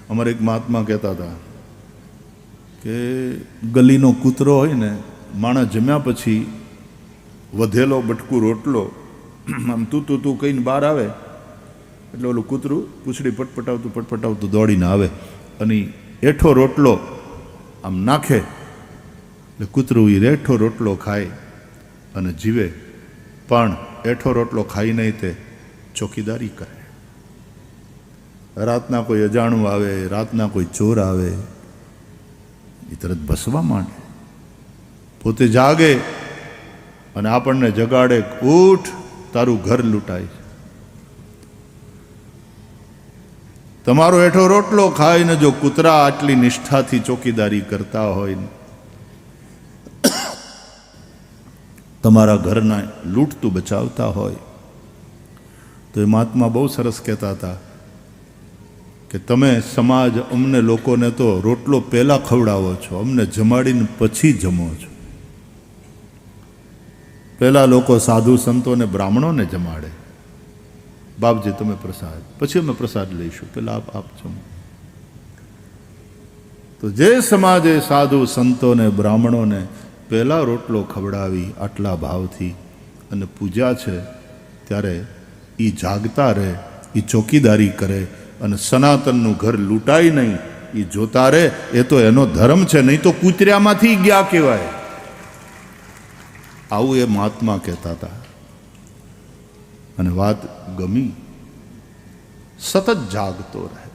અમારે એક મહાત્મા કહેતા હતા કે ગલીનો કૂતરો હોય ને, માણસ જમ્યા પછી વધેલો બટકું રોટલો આમ તું કહીને બહાર આવે એટલે ઓલું કૂતરું પૂંછડી પટપટાવતું દોડીને આવે અને એઠો રોટલો આમ નાખે એટલે કૂતરું એ રેઠો રોટલો ખાય અને જીવે. પણ એઠો રોટલો ખાઈ નહીં તે ચોકીદારી કરે. રાતના કોઈ અજાણું આવે, રાતના કોઈ ચોર આવે, એ તરત ભસવા માંડે. પોતે જાગે અને આપણને જગાડે, ઉઠ તારું ઘર લૂંટાય. તમારો એઠો રોટલો ખાઈને જો કૂતરા આટલી નિષ્ઠાથી ચોકીદારી કરતા હોય, તમારા ઘરના લૂંટતું બચાવતા હોય, તો એ મહાત્મા બહુ સરસ કહેતા હતા કે તમે સમાજ અમને લોકોને તો રોટલો પહેલાં ખવડાવો છો, અમને જમાડીને પછી જમો છો. પહેલાં લોકો સાધુ સંતોને બ્રાહ્મણોને જમાડે, બાપજી તમે પ્રસાદ, પછી અમે પ્રસાદ લઈશું, પહેલાં આપ જમો. તો જે સમાજે સાધુ સંતોને બ્રાહ્મણોને પહેલાં રોટલો ખવડાવી આટલા ભાવથી અને પૂજા છે, ત્યારે એ જાગતા રહે, એ ચોકીદારી કરે અને સનાતનનું ઘર લૂંટાય નહીં એ જોતા રહે. એ તો એનો ધર્મ છે, નહીં તો કૂતર્યામાંથી ગયા કહેવાય. આવું એ મહાત્મા કહેતા હતા અને વાત ગમી. સતત જાગતો રહે.